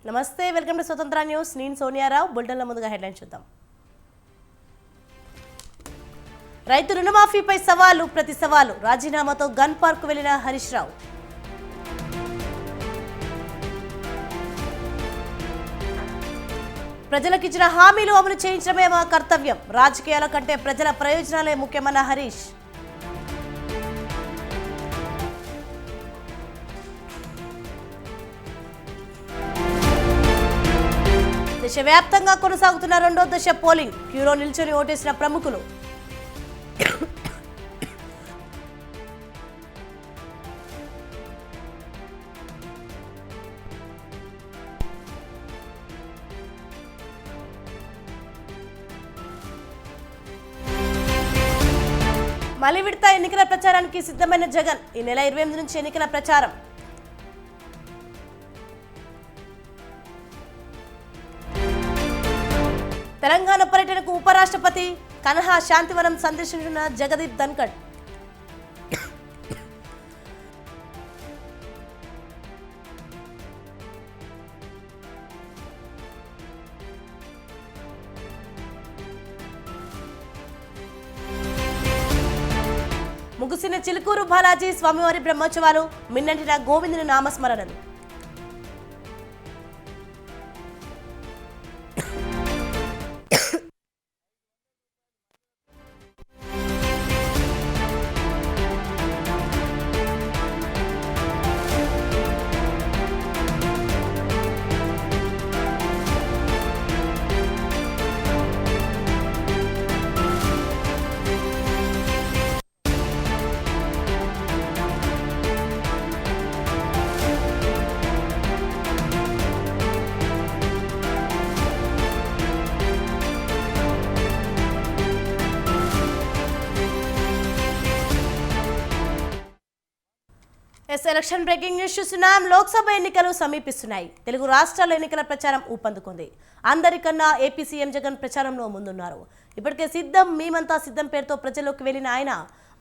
నమస్తే, welcome to స్వతంత్ర news. నేను సోనియారావు. బులెటిన్ల ముందుగా హెడ్లైన్ చూద్దాం. రైతు రుణమాఫీపై సవాలు ప్రతి సవాలు, రాజీనామాతో గన్ పార్క్ వెళ్లిన హరీష్ రావు. ప్రజలకు ఇచ్చిన హామీలు అమలు చేయించడమే మా కర్తవ్యం, రాజకీయాల కంటే ప్రజల ప్రయోజనాలే ముఖ్యమన్న హరీష్. దేశవ్యాప్తంగా కొనసాగుతున్న రెండో దశ పోలింగ్, క్యూలో నిల్చొని ఓటేసిన ప్రముఖులు. మలి విడత ఎన్నికల ప్రచారానికి సిద్ధమైన జగన్. ఈ నెల 28 నుంచి ఎన్నికల ప్రచారం. తెలంగాణ పర్యటనకు ఉపరాష్ట్రపతి కన్హా శాంతివనం సందర్శించిన జగదీప్ ధన్కడ్. ముగిసిన చిలుకూరు బాలాజీ స్వామివారి బ్రహ్మోత్సవాలు, మిన్నంటిన గోవిందుని నామస్మరణలు. ఎలక్షన్ బ్రేకింగ్ న్యూస్ చూస్తున్నాం. లోక్సభ ఎన్నికలు సమీపిస్తున్నాయి. తెలుగు రాష్ట్రాల ఎన్నికల ప్రచారం ఊపందుకుంది. అందరికన్నా ఏపీ సీఎం జగన్ ప్రచారంలో ముందున్నారు. ఇప్పటికే సిద్ధం మేమంతా సిద్ధం పేరుతో ప్రజల్లోకి వెళ్లిన ఆయన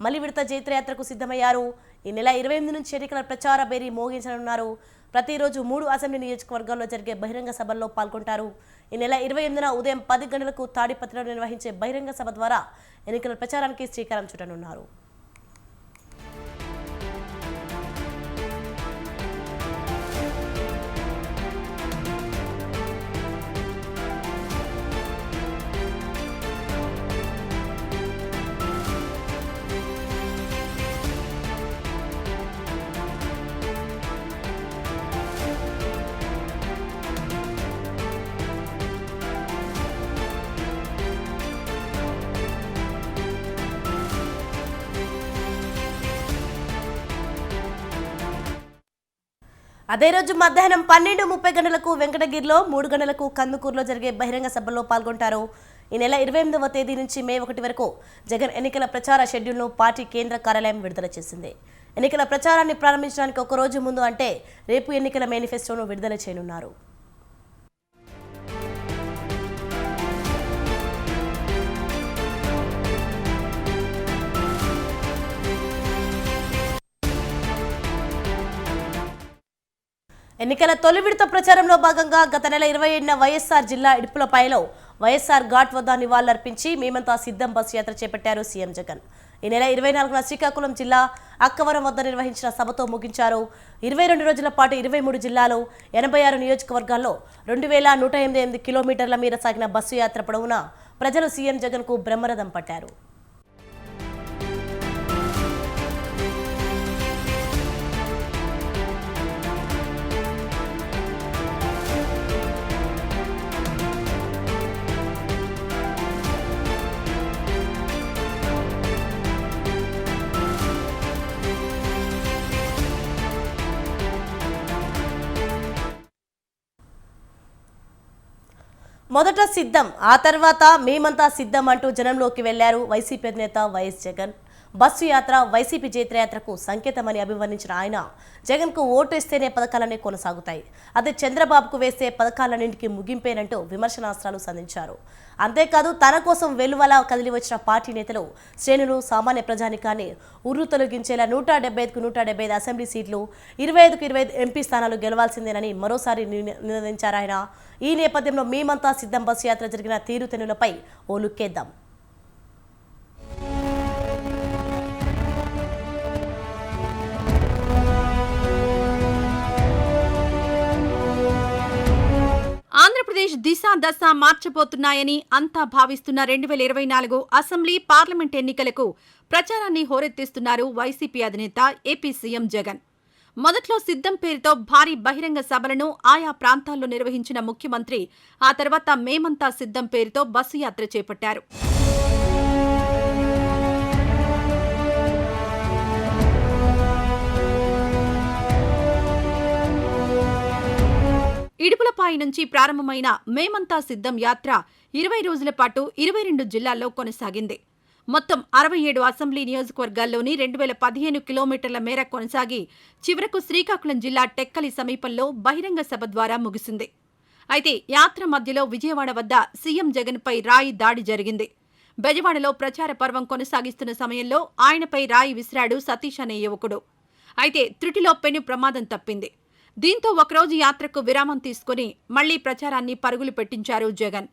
మలి విడత జైత్రయాత్రకు సిద్ధమయ్యారు. ఈ నెల 28 నుంచి ఎన్నికల ప్రచార బేరీ మోగించనున్నారు. ప్రతిరోజు 3 అసెంబ్లీ నియోజకవర్గాల్లో జరిగే బహిరంగ సభల్లో పాల్గొంటారు. ఈ నెల 28న ఉదయం 10 గంటలకు తాడిపత్రిలో నిర్వహించే బహిరంగ సభ ద్వారా ఎన్నికల ప్రచారానికి శ్రీకారం చుట్టనున్నారు. అదే రోజు మధ్యాహ్నం 12:30 గంటలకు వెంకటగిరిలో, 3 గంటలకు కందుకూరులో జరిగే బహిరంగ సభల్లో పాల్గొంటారు. ఈ నెల 28వ తేదీ నుంచి మే 1 వరకు జగన్ ఎన్నికల ప్రచార షెడ్యూల్ను పార్టీ కేంద్ర కార్యాలయం విడుదల చేసింది. ఎన్నికల ప్రచారాన్ని ప్రారంభించడానికి ఒక రోజు ముందు అంటే రేపు ఎన్నికల మేనిఫెస్టోను విడుదల చేయనున్నారు. ఎన్నికల తొలి విడత ప్రచారంలో భాగంగా గత నెల 27న వైఎస్ఆర్ జిల్లా ఇడుపులపాయలో వైఎస్ఆర్ ఘాట్ వద్ద నివాళులర్పించి మేమంతా సిద్ధం బస్సు యాత్ర చేపట్టారు సీఎం జగన్. ఈ నెల 24న శ్రీకాకుళం జిల్లా అక్కవరం వద్ద నిర్వహించిన సభతో ముగించారు. 22 రోజుల పాటు 23 జిల్లాలో 86 నియోజకవర్గాల్లో 2188 కిలోమీటర్ల మేర సాగిన బస్సు యాత్ర పొడవునా ప్రజలు సీఎం జగన్ కు బ్రహ్మరథం పట్టారు. మొదట సిద్ధం, ఆ తర్వాత మేమంతా సిద్ధం అంటూ జనంలోకి వెళ్లారు వైసీపీ అధినేత వైఎస్ జగన్. బస్సు యాత్ర వైసీపీ జైత్రయాత్రకు సంకేతమని అభివర్ణించిన ఆయన జగన్కు ఓటేస్తేనే పథకాలన్నీ కొనసాగుతాయి, అదే చంద్రబాబుకు వేస్తే పథకాలన్నింటికీ ముగింపేనంటూ విమర్శనాస్త్రాలు సంధించారు. అంతేకాదు తన కోసం వెలువలా కదిలి వచ్చిన పార్టీ నేతలు శ్రేణులు సామాన్య ప్రజానికాన్ని ఉర్రు తొలగించేలా 175కు 175 అసెంబ్లీ సీట్లు, 25కు 25 ఎంపీ స్థానాలు గెలవాల్సిందేనని మరోసారి నినదించారు ఆయన. ఈ నేపథ్యంలో మేమంతా సిద్ధం బస్సు యాత్ర జరిగిన తీరుతెన్నులపై ఓ లుక్కేద్దాం. ఆంధ్రప్రదేశ్ దిశ దశ మార్చబోతున్నాయని అంతా భావిస్తున్న 2024 అసెంబ్లీ పార్లమెంట్ ఎన్నికలకు ప్రచారాన్ని హోరెత్తిస్తున్నారు వైసీపీ అధినేత ఏపీ సీఎం జగన్. మొదట్లో సిద్ధం పేరుతో భారీ బహిరంగ సభలను ఆయా ప్రాంతాల్లో నిర్వహించిన ముఖ్యమంత్రి ఆ తర్వాత మేమంతా సిద్ధం పేరుతో బస్సు యాత్ర చేపట్టారు. ఇడుపులపాయి నుంచి ప్రారంభమైన మేమంతా సిద్ధం యాత్ర 20 రోజుల పాటు 22 జిల్లాల్లో కొనసాగింది. మొత్తం 67 అసెంబ్లీ నియోజకవర్గాల్లోని 2015 కిలోమీటర్ల మేర కొనసాగి చివరకు శ్రీకాకుళం జిల్లా టెక్కలి సమీపంలో బహిరంగ సభ ద్వారా ముగిసింది. అయితే యాత్ర మధ్యలో విజయవాడ వద్ద సీఎం జగన్పై రాయి దాడి జరిగింది. బెజవాడలో ప్రచార పర్వం కొనసాగిస్తున్న సమయంలో ఆయనపై రాయి విసిరాడు సతీష్ అనే యువకుడు. అయితే త్రుటిలో పెను ప్రమాదం తప్పింది. దీంతో ఒకరోజు యాత్రకు విరామం తీసుకుని మళ్లీ ప్రచారాన్ని పరుగులు పెట్టించారు జగన్.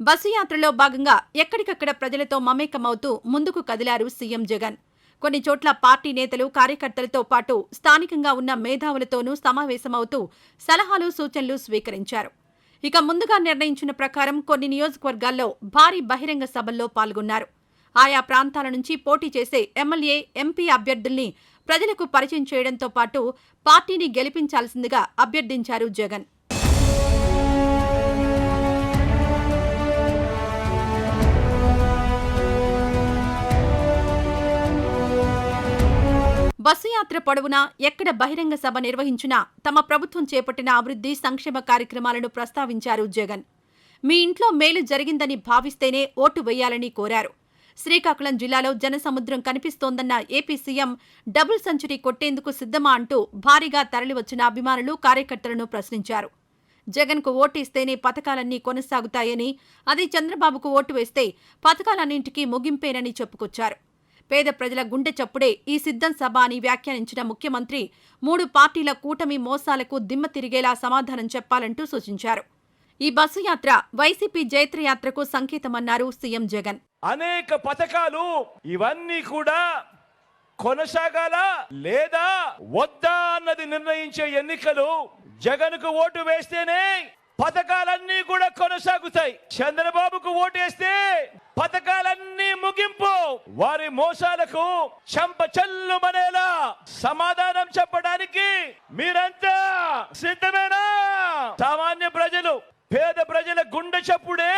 బస్సు యాత్రలో భాగంగా ఎక్కడికక్కడ ప్రజలతో మమేకమవుతూ ముందుకు కదిలారు సీఎం జగన్. కొన్ని చోట్ల పార్టీ నేతలు, కార్యకర్తలతో పాటు స్థానికంగా ఉన్న మేధావులతోనూ సమావేశమవుతూ సలహాలు, సూచనలు స్వీకరించారు. ఇక ముందుగా నిర్ణయించిన ప్రకారం కొన్ని నియోజకవర్గాల్లో భారీ బహిరంగ సభల్లో పాల్గొన్నారు. ఆయా ప్రాంతాల నుంచి పోటీ చేసే ఎమ్మెల్యే, ఎంపీ అభ్యర్థుల్ని ప్రజలకు పరిచయం చేయడంతో పాటు పార్టీని గెలిపించాల్సిందిగా అభ్యర్థించారు జగన్. బస్సు యాత్ర పొడవునా ఎక్కడ బహిరంగ సభ నిర్వహించినా తమ ప్రభుత్వం చేపట్టిన అభివృద్ధి, సంక్షేమ కార్యక్రమాలను ప్రస్తావించారు జగన్. మీ ఇంట్లో మేలు జరిగిందని భావిస్తేనే ఓటు వేయాలని కోరారు. శ్రీకాకుళం జిల్లాలో జనసముద్రం కనిపిస్తోందన్న ఏపీ సీఎం డబుల్ సెంచరీ కొట్టేందుకు సిద్ధమా అంటూ భారీగా తరలివచ్చిన అభిమానులు, కార్యకర్తలను ప్రశ్నించారు. జగన్కు ఓటేస్తేనే పథకాలన్నీ కొనసాగుతాయని, అదే చంద్రబాబుకు ఓటు వేస్తే పథకాలన్నింటికీ ముగింపేనని చెప్పుకొచ్చారు. పేద ప్రజల గుండె చప్పుడే ఈ సిద్ధం సభ అని వ్యాఖ్యానించిన ముఖ్యమంత్రి 3 పార్టీల కూటమి మోసాలకు దిమ్మ తిరిగేలా సమాధానం చెప్పాలంటూ సూచించారు. ఈ బస్సు యాత్ర వైసీపీ జైత్రయాత్రకు సంకేతమన్నారు సీఎం జగన్. అనేక పథకాలు ఇవన్నీ కూడా కొనసాగాలా లేదా వద్దా అన్నది నిర్ణయించే ఎన్నికలు. జగన్కు ఓటు వేస్తేనే పథకాలన్నీ కూడా కొనసాగుతాయి. చంద్రబాబుకు ఓటేస్తే పథకాలన్నీ ముగింపు. వారి మోసాలకు చెంపచెల్లుమనేలా సమాధానం చెప్పడానికి మీరంతా సిద్ధమేనా? సామాన్య ప్రజలు, పేద ప్రజల గుండె చప్పుడే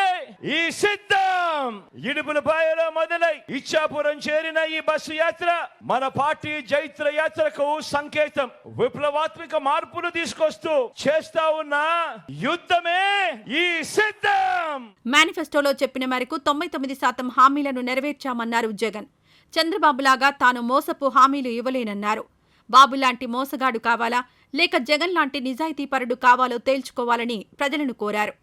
ఈ సిద్ధం. ఇడుపులపాయలో మొదలై ఇచ్చాపురం చేరిన ఈ బస్సు యాత్ర మన పార్టీ జైత్ర యాత్రకు సంకేతం. విప్లవాత్మక మార్పులు తీసుకొస్తూ చేస్తా ఉన్న యుద్ధమే ఈ సిద్ధం. మేనిఫెస్టోలో చెప్పిన మేరకు 99% హామీలను నెరవేర్చామన్నారు జగన్. చంద్రబాబులాగా తాను మోసపు హామీలు ఇవ్వలేనన్నారు. బాబులాంటి మోసగాడు కావాలా లేక జగన్ లాంటి నిజాయితీపరుడు కావాలో తేల్చుకోవాలని ప్రజలను కోరారు.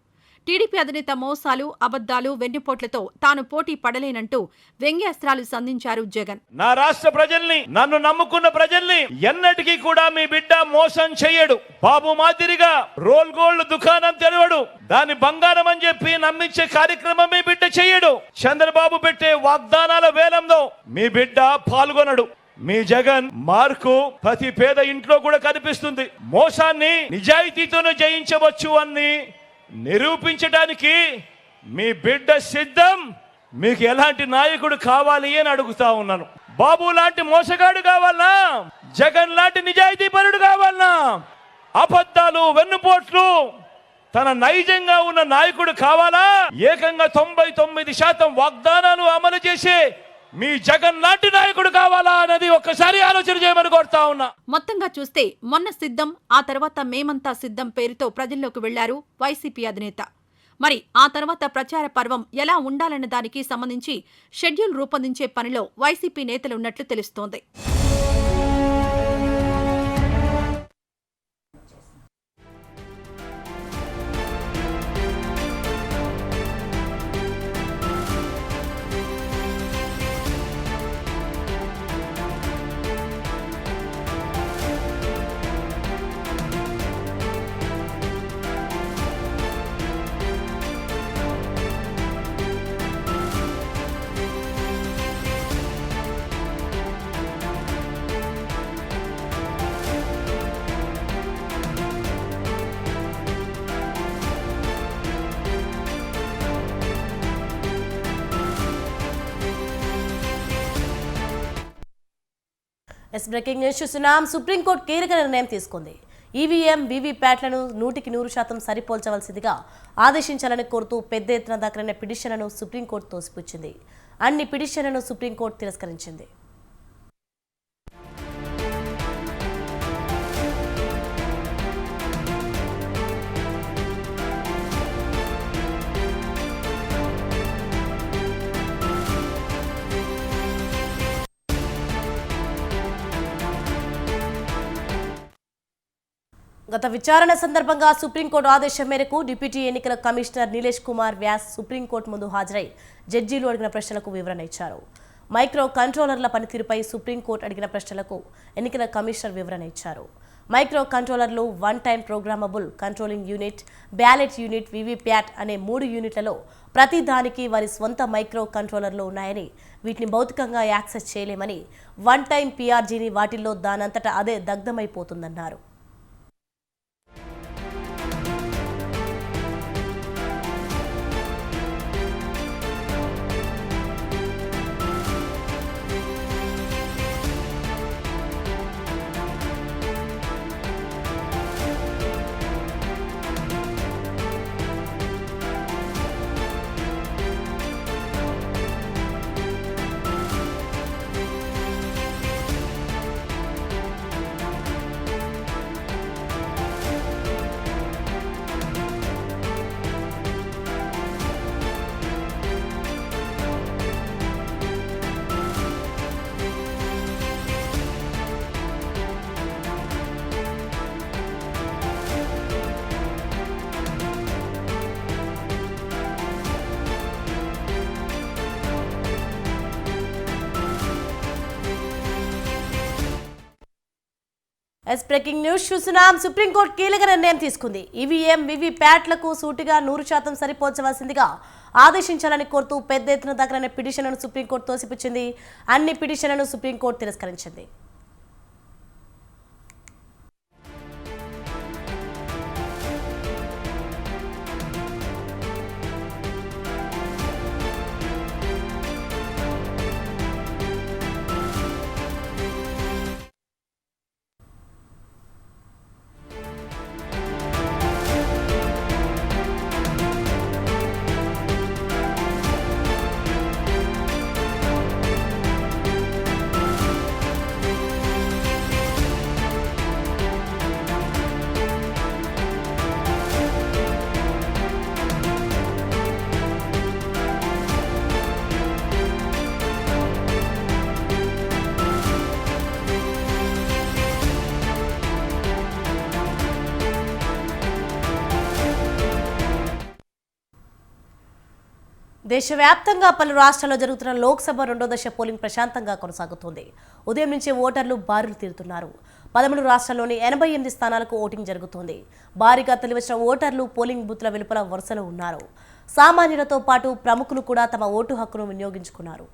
టీడీపీ అధినేత మోసాలు, అబద్దాలు, వెన్నుపోట్లతో తాను పోటీ పడలేనంటూ వ్యంగ్యాస్త్రాలు సంధించారు జగన్. నా రాష్ట్ర ప్రజల్ని, నన్ను నమ్ముకున్న ప్రజల్ని ఎన్నటికీ కూడా మీ బిడ్డ మోసం చెయ్యడు. బాబు మాదిరిగా రోల్ గోల్డ్ దుకాణం తెరవడు. దాని బంగారం అని చెప్పి నమ్మించే కార్యక్రమం మీ బిడ్డ చెయ్యడు. చంద్రబాబు పెట్టే వాగ్దానాల వేలంలో మీ బిడ్డ పాల్గొనడు. మీ జగన్ మార్కు ప్రతి పేద ఇంట్లో కూడా కనిపిస్తుంది. మోసాన్ని నిజాయితీతోనే జయించవచ్చు అని నిరూపించడానికి మీ బిడ్డ సిద్ధం. మీకు ఎలాంటి నాయకుడు కావాలి అని అడుగుతా ఉన్నాను. బాబు లాంటి మోసగాడు కావాలనా? జగన్ లాంటి నిజాయితీపరుడు కావాలనా? అబద్ధాలు, వెన్నుపోట్లు తన నైజంగా ఉన్న నాయకుడు కావాలా? ఏకంగా 99% వాగ్దానాలు అమలు చేసే మీ జగన్ లాంటి నాయకుడు కావాలా అన్నది ఒక్కసారి ఆలోచన చేయమని కోరుతా ఉన్నా. మొత్తంగా చూస్తే మొన్న సిద్ధం, ఆ తర్వాత మేమంతా సిద్ధం పేరుతో ప్రజల్లోకి వెళ్లారు వైసీపీ అధినేత. మరి ఆ తర్వాత ప్రచార పర్వం ఎలా ఉండాలన్న దానికి సంబంధించి షెడ్యూల్ రూపొందించే పనిలో వైసీపీ నేతలున్నట్లు తెలుస్తోంది. బ్రేకింగ్ న్యూస్ చూస్తున్నాం. సుప్రీంకోర్టు కీలక నిర్ణయం తీసుకుంది. ఈవీఎం వీవీప్యాట్లను 100% సరిపోల్చవలసిందిగా ఆదేశించాలని కోరుతూ పెద్ద ఎత్తున దాఖలైన పిటిషన్లను సుప్రీంకోర్టు తోసిపుచ్చింది. అన్ని పిటిషన్లను సుప్రీంకోర్టు తిరస్కరించింది. గత విచారణ సందర్భంగా సుప్రీంకోర్టు ఆదేశం మేరకు డిప్యూటీ ఎన్నికల కమిషనర్ నీలేష్ కుమార్ వ్యాస్ సుప్రీంకోర్టు ముందు హాజరై జడ్జీలు అడిగిన ప్రశ్నలకు వివరణ ఇచ్చారు. మైక్రో కంట్రోలర్ల పనితీరుపై సుప్రీంకోర్టు అడిగిన ప్రశ్నలకు ఎన్నికల కమిషనర్ వివరణ ఇచ్చారు. మైక్రో కంట్రోలర్లు one time programmable controlling unit, ballot unit, VVPAT అనే 3 యూనిట్లలో ప్రతి దానికి వారి స్వంత మైక్రో కంట్రోలర్లు ఉన్నాయని, వీటిని భౌతికంగా యాక్సెస్ చేయలేమని, వన్ టైం పీఆర్జీని వాటిల్లో దానంతటా అదే దగ్ధమైపోతుందన్నారు. బ్రేకింగ్ న్యూస్ చూస్తున్నాం. సుప్రీంకోర్టు కీలక నిర్ణయం తీసుకుంది. ఈవీఎం వీవీప్యాట్లకు సూటిగా 100% సరిపోల్చవలసిందిగా ఆదేశించాలని కోరుతూ పెద్ద ఎత్తున దాఖలైన పిటిషన్లను సుప్రీంకోర్టు తోసిపుచ్చింది. అన్ని పిటిషన్లను సుప్రీంకోర్టు తిరస్కరించింది. దేశవ్యాప్తంగా పలు రాష్ట్రాల్లో జరుగుతున్న లోక్సభ 2వ దశ పోలింగ్ ప్రశాంతంగా కొనసాగుతోంది. ఉదయం నుంచే ఓటర్లు బారులు తీరుతున్నారు. 13 రాష్ట్రాల్లోని 88 స్థానాలకు ఓటింగ్ జరుగుతోంది. భారీగా తరలివచ్చిన ఓటర్లు పోలింగ్ బూత్ల వెలుపల వరుసలో ఉన్నారు. సామాన్యులతో పాటు ప్రముఖులు కూడా తమ ఓటు హక్కును వినియోగించుకున్నారు.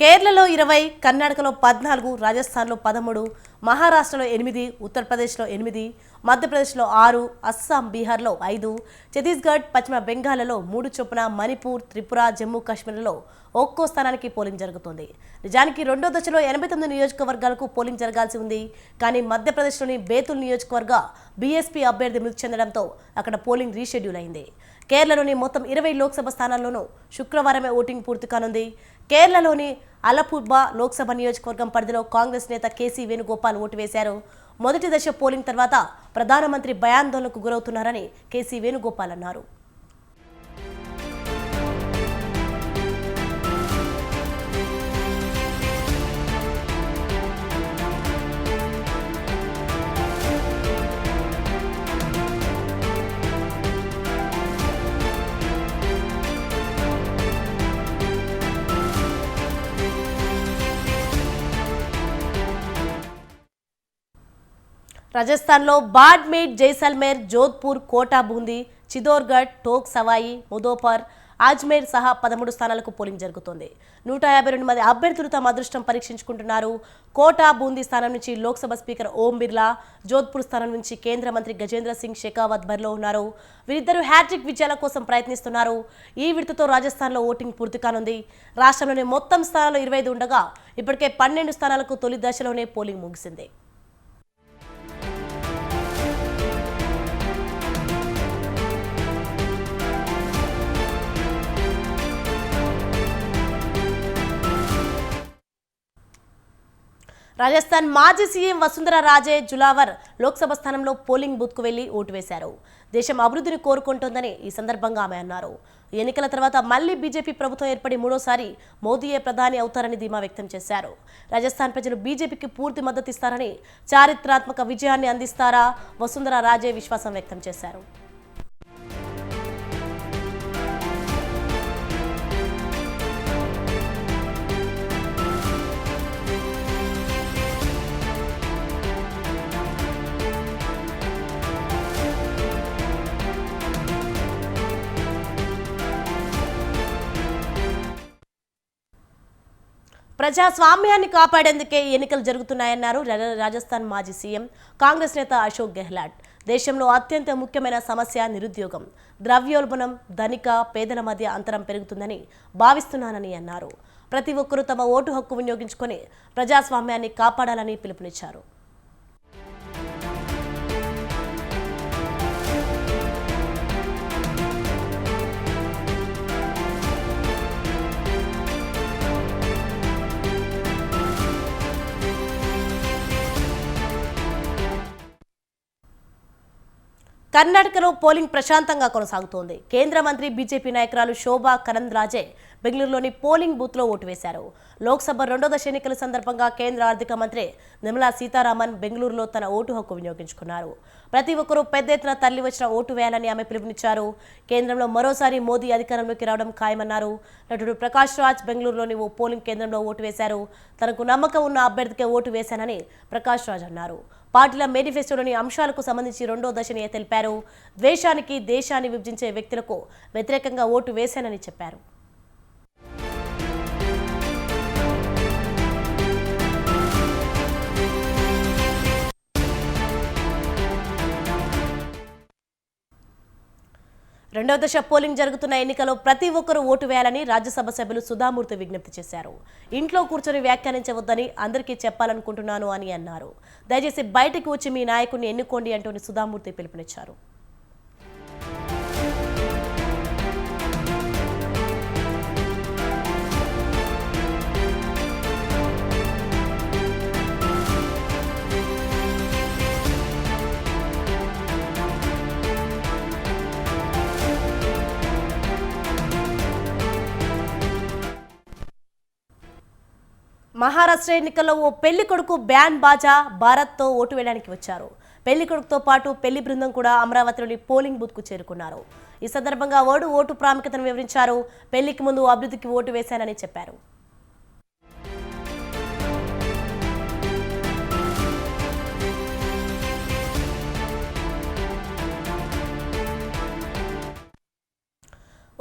కేరళలో 20, కర్ణాటకలో 14, రాజస్థాన్లో 13, మహారాష్ట్రలో 8, ఉత్తరప్రదేశ్లో 8, మధ్యప్రదేశ్లో 6, అస్సాం, బీహార్లో 5, ఛత్తీస్గఢ్, పశ్చిమ బెంగాల్లో 3 చొప్పున, మణిపూర్, త్రిపుర, జమ్మూ కాశ్మీర్లో ఒక్కో స్థానానికి పోలింగ్ జరుగుతుంది. నిజానికి రెండో దశలో 89 నియోజకవర్గాలకు పోలింగ్ జరగాల్సి ఉంది. కానీ మధ్యప్రదేశ్లోని బేతుల్ నియోజకవర్గ బీఎస్పీ అభ్యర్థి మృతి చెందడంతో అక్కడ పోలింగ్ రీషెడ్యూల్ అయింది. కేరళలోని మొత్తం 20 లోక్సభ స్థానాల్లోనూ శుక్రవారమే ఓటింగ్ పూర్తి కానుంది. కేరళలోని అలపుబ్బా లోక్సభ నియోజకవర్గం పరిధిలో కాంగ్రెస్ నేత కేసీ వేణుగోపాల్ ఓటు వేశారు. మొదటి దశ పోలింగ్ తర్వాత ప్రధానమంత్రి భయాందోళనకు గురవుతున్నారని కేసీ వేణుగోపాల్ అన్నారు. రాజస్థాన్లో బాడ్మేర్, జైసల్మేర్, జోధ్పూర్, కోటా బూందీ, చిత్తోర్గఢ్, టోక్ సవాయి, ముదోపర్, అజ్మేర్ సహా 13 స్థానాలకు పోలింగ్ జరుగుతోంది. 152 మంది అభ్యర్థులు తమ అదృష్టం పరీక్షించుకుంటున్నారు. కోటా బూందీ స్థానం నుంచి లోక్సభ స్పీకర్ ఓం బిర్లా, జోధ్పూర్ స్థానం నుంచి కేంద్ర మంత్రి గజేంద్ర సింగ్ షెకావత్ బరిలో ఉన్నారు. వీరిద్దరూ హ్యాట్రిక్ విజయాల కోసం ప్రయత్నిస్తున్నారు. ఈ విడతతో రాజస్థాన్లో ఓటింగ్ పూర్తి కానుంది. రాష్ట్రంలోని మొత్తం స్థానాలు 25 ఉండగా ఇప్పటికే 12 స్థానాలకు తొలి దశలోనే పోలింగ్ ముగిసింది. రాజస్థాన్ మాజీ సీఎం వసుంధరా రాజే జులావర్ లోక్సభ స్థానంలో పోలింగ్ బూత్కు వెళ్లి ఓటు వేశారు. దేశం అభివృద్ధిని కోరుకుంటోందని ఈ సందర్భంగా ఆమె అన్నారు. ఎన్నికల తర్వాత మళ్లీ బీజేపీ ప్రభుత్వం ఏర్పడి మూడోసారి మోదీయే ప్రధాని అవుతారని ధీమా వ్యక్తం చేశారు. రాజస్థాన్ ప్రజలు బీజేపీకి పూర్తి మద్దతు ఇస్తారని, చారిత్రాత్మక విజయాన్ని అందిస్తారా వసుంధరా రాజే విశ్వాసం వ్యక్తం చేశారు. ప్రజాస్వామ్యాన్ని కాపాడేందుకే ఎన్నికలు జరుగుతున్నాయన్నారు రాజస్థాన్ మాజీ సీఎం, కాంగ్రెస్ నేత అశోక్ గెహ్లాట్. దేశంలో అత్యంత ముఖ్యమైన సమస్య నిరుద్యోగం, ద్రవ్యోల్బణం, ధనిక పేదల మధ్య అంతరం పెరుగుతుందని భావిస్తున్నానని అన్నారు. ప్రతి ఒక్కరూ తమ ఓటు హక్కు వినియోగించుకొని ప్రజాస్వామ్యాన్ని కాపాడాలని పిలుపునిచ్చారు. కర్ణాటకలో పోలింగ్ ప్రశాంతంగా కొనసాగుతోంది. కేంద్ర మంత్రి బీజేపీ నాయకురాలు శోభా కరంద్లాజే బెంగళూరులోని పోలింగ్ బూత్లో ఓటు వేశారు. లోక్సభ రెండో దశ ఎన్నికల సందర్భంగా కేంద్ర ఆర్థిక మంత్రి నిర్మలా సీతారామన్ బెంగళూరులో తన ఓటు హక్కు వినియోగించుకున్నారు. ప్రతి ఒక్కరూ పెద్ద ఎత్తున తరలి వచ్చిన ఓటు వేయాలని ఆమె పిలుపునిచ్చారు. కేంద్రంలో మరోసారి మోదీ అధికారంలోకి రావడం ఖాయమన్నారు. నటుడు ప్రకాష్ రాజ్ బెంగళూరులోని ఓ పోలింగ్ కేంద్రంలో ఓటు వేశారు. తనకు నమ్మకం ఉన్న అభ్యర్థికే ఓటు వేశానని ప్రకాష్ రాజ్ అన్నారు. పార్టీల మేనిఫెస్టోలోని అంశాలకు సంబంధించి రెండో దశని తెలిపారు. ద్వేషానికి, దేశాన్ని విభజించే వ్యక్తులకు వ్యతిరేకంగా ఓటు వేశానని చెప్పారు. రెండవ దశ పోలింగ్ జరుగుతున్న ఎన్నికలో ప్రతి ఒక్కరూ ఓటు వేయాలని రాజ్యసభ సభ్యులు సుధామూర్తి విజ్ఞప్తి చేశారు. ఇంట్లో కూర్చొని వ్యాఖ్యానించవద్దని అందరికీ చెప్పాలనుకుంటున్నాను అని అన్నారు. దయచేసి బయటకు వచ్చి మీ నాయకుడిని ఎన్నుకోండి అంటూ సుధామూర్తి పిలుపునిచ్చారు. మహారాష్ట్ర ఎన్నికల్లో ఓ పెళ్లి కొడుకు బ్యాండ్ బాజా భారత్తో ఓటు వేయడానికి వచ్చారు. పెళ్లి కొడుకుతో పాటు పెళ్లి బృందం కూడా అమరావతిలోని పోలింగ్ బూత్కు చేరుకున్నారు. ఈ సందర్భంగా ఓటు ప్రాముఖ్యతను వివరించారు. పెళ్లికి ముందు అభివృద్ధికి ఓటు వేశానని చెప్పారు.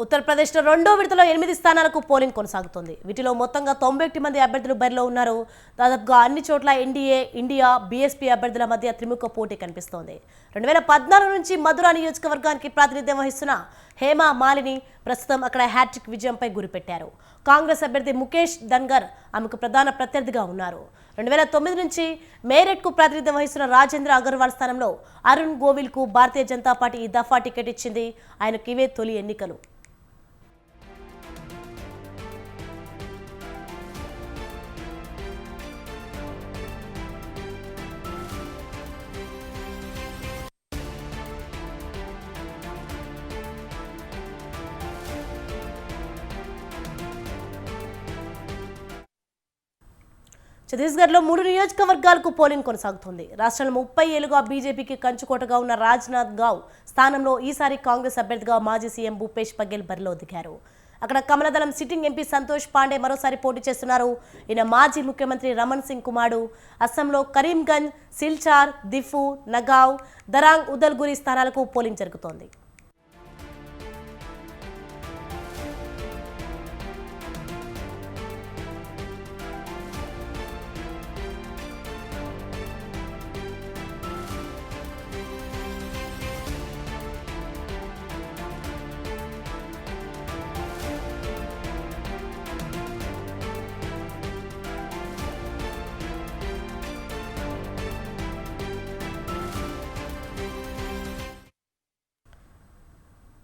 ఉత్తరప్రదేశ్లో రెండో విడతలో 8 స్థానాలకు పోలింగ్ కొనసాగుతోంది. వీటిలో మొత్తంగా 91 మంది అభ్యర్థులు బరిలో ఉన్నారు. దాదాపుగా అన్ని చోట్ల ఎన్డీఏ, ఇండియా, బీఎస్పీ అభ్యర్థుల మధ్య త్రిముఖ పోటీ కనిపిస్తోంది. 2014 నుంచి మధురా నియోజకవర్గానికి ప్రాతినిధ్యం వహిస్తున్న హేమా మాలిని ప్రస్తుతం అక్కడ హ్యాట్రిక్ విజయంపై గురిపెట్టారు. కాంగ్రెస్ అభ్యర్థి ముఖేష్ ధన్గర్ ఆమెకు ప్రధాన ప్రత్యర్థిగా ఉన్నారు. 2009 నుంచి మేరట్కు ప్రాతినిధ్యం వహిస్తున్న రాజేంద్ర అగర్వాల్ స్థానంలో అరుణ్ గోవిల్కు భారతీయ జనతా పార్టీ ఈ దఫా టికెట్ ఇచ్చింది. ఆయనకు ఇవే తొలి ఎన్నికలు. ఛత్తీస్గఢ్లో 3 నియోజకవర్గాలకు పోలింగ్ కొనసాగుతోంది. రాష్ట్రంలో 30 ఏళ్లుగా బీజేపీకి కంచుకోటగా ఉన్న రాజ్నాథ్ గావ్ స్థానంలో ఈసారి కాంగ్రెస్ అభ్యర్థిగా మాజీ సీఎం భూపేష్ బఘెల్ బరిలో దిగారు. అక్కడ కమలదళం సిట్టింగ్ ఎంపీ సంతోష్ పాండే మరోసారి పోటీ చేస్తున్నారు. ఈయన మాజీ ముఖ్యమంత్రి రమణ్ సింగ్ కుమారుడు. అస్సాంలో కరీంగంజ్, సిల్చార్, దిఫు, నగావ్, దరాంగ్, ఉదల్గురి స్థానాలకు పోలింగ్ జరుగుతోంది.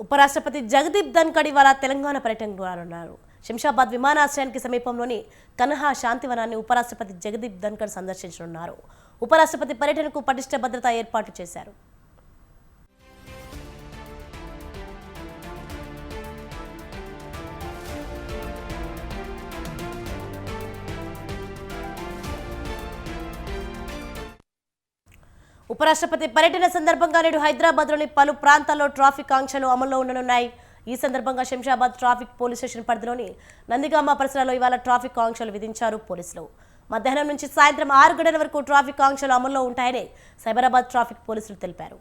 ఉపరాష్ట్రపతి జగదీప్ ధన్కర్ ఇవాళ తెలంగాణ పర్యటనకు రానున్నారు. శంషాబాద్ విమానాశ్రయానికి సమీపంలోని కన్హా శాంతివనాన్ని ఉపరాష్ట్రపతి జగదీప్ ధన్కర్ సందర్శించనున్నారు. ఉపరాష్ట్రపతి పర్యటనకు పటిష్ట భద్రతా ఏర్పాట్లు చేశారు. ఉపరాష్ట్రపతి పర్యటన సందర్భంగా నేడు హైదరాబాద్లోని పలు ప్రాంతాల్లో ట్రాఫిక్ ఆంక్షలు అమల్లో ఉండనున్నాయి. ఈ సందర్భంగా శంషాబాద్ ట్రాఫిక్ పోలీస్ స్టేషన్ పరిధిలోని నందిగామ పరిసరాల్లో ఇవాళ ట్రాఫిక్ ఆంక్షలు విధించారు పోలీసులు. మధ్యాహ్నం నుంచి సాయంత్రం 6 గంటల వరకు ట్రాఫిక్ ఆంక్షలు అమల్లో ఉంటాయని సైబరాబాద్ ట్రాఫిక్ పోలీసులు తెలిపారు.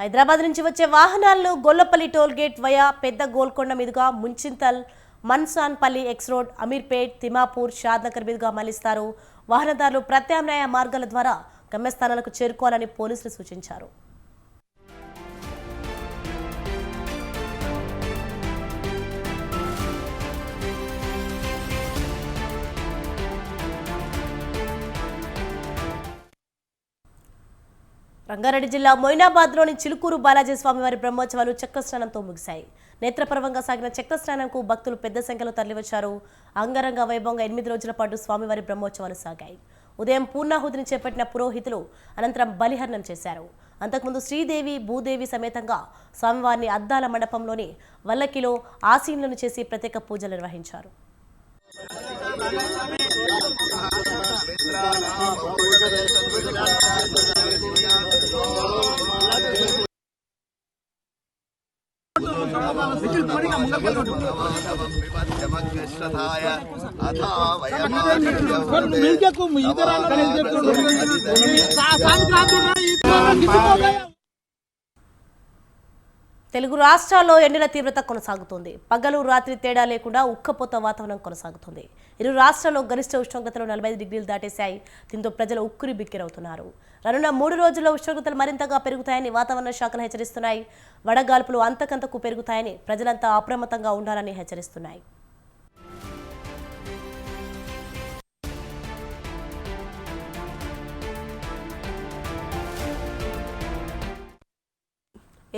హైదరాబాద్ నుంచి వచ్చే వాహనాలను గొల్లపల్లి టోల్ గేట్ వయా పెద్ద గోల్కొండ మీదుగా ముంచింతల్, మన్సాన్పల్లి ఎక్స్ రోడ్, అమీర్పేట్, తిమాపూర్, షాద్నగర్ మీదుగా మళ్లిస్తారు. వాహనదారులు ప్రత్యామ్నాయ మార్గాల ద్వారా గమ్యస్థానాలకు చేరుకోవాలని పోలీసులు సూచించారు. రంగారెడ్డి జిల్లా మొయినాబాద్లోని చిలుకూరు బాలాజీ స్వామివారి బ్రహ్మోత్సవాలు చక్రస్నానంతో ముగిశాయి. నేత్రపర్వంగా సాగిన చక్రస్నానంకు భక్తులు పెద్ద సంఖ్యలో తరలివచ్చారు. అంగరంగ వైభవంగా 8 రోజుల పాటు స్వామివారి బ్రహ్మోత్సవాలు సాగాయి. ఉదయం పూర్ణాహుతిని చేపట్టిన పురోహితులు అనంతరం బలిహరణం చేశారు. అంతకుముందు శ్రీదేవి, భూదేవి సమేతంగా స్వామివారిని అద్దాల మండపంలోని వల్లకిలో ఆసీనులను చేసి ప్రత్యేక పూజలు నిర్వహించారు. తెలుగు రాష్ట్రాల్లో ఎండల తీవ్రత కొనసాగుతుంది. పగలు రాత్రి తేడా లేకుండా ఉక్కపోత వాతావరణం కొనసాగుతుంది. ఇరు రాష్ట్రాల్లో గరిష్ట ఉష్ణోగ్రతలు 45 డిగ్రీలు దాటేశాయి. దీంతో ప్రజలు ఉక్కిరి బిక్కిరవుతున్నారు. రానున్న 3 రోజుల్లో ఉష్ణోగ్రతలు మరింతగా పెరుగుతాయని వాతావరణ శాఖలు హెచ్చరిస్తున్నాయి. వడగాల్పులు అంతకంతకు పెరుగుతాయని ప్రజలంతా అప్రమత్తంగా ఉండాలని హెచ్చరిస్తున్నాయి.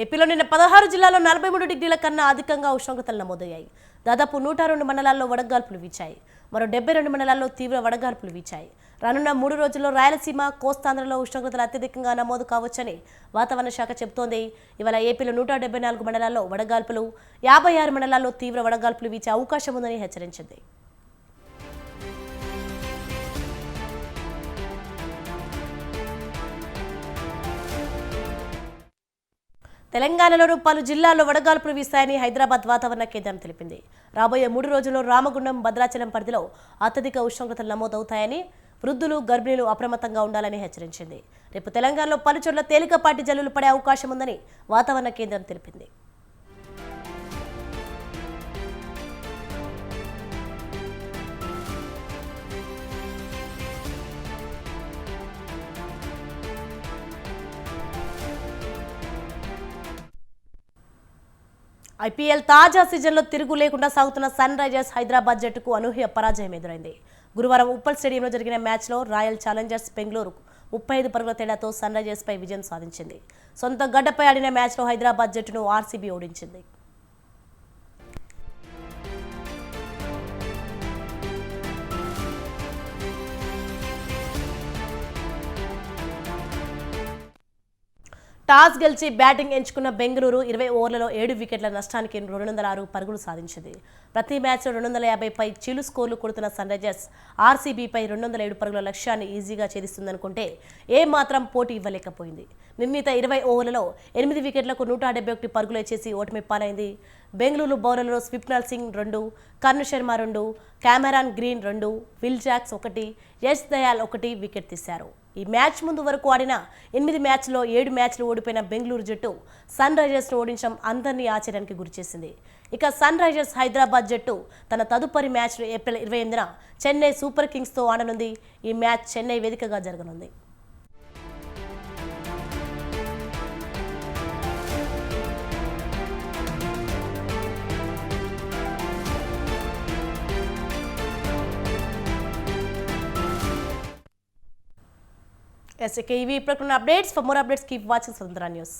ఏపీలో నిన్న 16 జిల్లాల్లో 43 డిగ్రీల కన్నా అధికంగా ఉష్ణోగ్రతలు నమోదయ్యాయి. దాదాపు 102 మండలాల్లో వడగాల్పులు వీచాయి. మరో 72 మండలాల్లో తీవ్ర వడగాల్పులు వీచాయి. రానున్న 3 రోజుల్లో రాయలసీమ, కోస్తాంధ్రలో ఉష్ణోగ్రతలు అత్యధికంగా నమోదు కావచ్చని వాతావరణ శాఖ చెబుతోంది. ఇవాళ ఏపీలో 174 మండలాల్లో వడగాల్పులు, 56 మండలాల్లో తీవ్ర వడగాల్పులు వీచే అవకాశం ఉందని హెచ్చరించింది. తెలంగాణలోని పలు జిల్లాల్లో వడగాల్పులు వీస్తాయని హైదరాబాద్ వాతావరణ కేంద్రం తెలిపింది. రాబోయే 3 రోజుల్లో రామగుండం, భద్రాచలం పరిధిలో అత్యధిక ఉష్ణోగ్రతలు నమోదవుతాయని, వృద్ధులు, గర్భిణీలు అప్రమత్తంగా ఉండాలని హెచ్చరించింది. రేపు తెలంగాణలో పలు చోట్ల తేలికపాటి జల్లులు పడే అవకాశం ఉందని వాతావరణ కేంద్రం తెలిపింది. ఐపీఎల్ తాజా సీజన్లో తిరుగు లేకుండా సాగుతున్న సన్ రైజర్స్ హైదరాబాద్ జట్టుకు అనూహ్య పరాజయం ఎదురైంది. గురువారం ఉప్పల్ స్టేడియంలో జరిగిన మ్యాచ్లో రాయల్ ఛాలెంజర్స్ బెంగళూరు 35 పరుగుల తేడాతో సన్ రైజర్స్పై విజయం సాధించింది. సొంత గడ్డపై ఆడిన మ్యాచ్లో హైదరాబాద్ జట్టును ఆర్సీబీ ఓడించింది. టాస్ గెలిచి బ్యాటింగ్ ఎంచుకున్న బెంగళూరు 20 ఓవర్లలో 7 వికెట్ల నష్టానికి 206 పరుగులు సాధించింది. ప్రతి మ్యాచ్లో 250 పై చిలు స్కోర్లు కొడుతున్న సన్ రైజర్స్ ఆర్సీబీపై 207 పరుగుల లక్ష్యాన్ని ఈజీగా ఛేదిస్తుందనుకుంటే ఏమాత్రం పోటీ ఇవ్వలేకపోయింది. నిర్ణీత 20 ఓవర్లలో 8 వికెట్లకు 171 పరుగులే చేసి ఓటమి పాలైంది. బెంగళూరు బౌలర్లలో Swapnil Singh 2, Karn Sharma 2, Cameron Green 2, Will Jacks 1, Yash Dayal 1 wicket తీశారు. ఈ మ్యాచ్ ముందు వరకు ఆడిన 8 మ్యాచ్ల్లో 7 మ్యాచ్లు ఓడిపోయిన బెంగళూరు జట్టు సన్ రైజర్స్ను ఓడించడం అందరినీ ఆశ్చర్యానికి గురిచేసింది. ఇక సన్ రైజర్స్ హైదరాబాద్ జట్టు తన తదుపరి మ్యాచ్ను ఏప్రిల్ 28న చెన్నై సూపర్ కింగ్స్తో ఆడనుంది. ఈ మ్యాచ్ చెన్నై వేదికగా జరగనుంది. Yes, okay, we updates. For more updates, keep watching Swatantara News.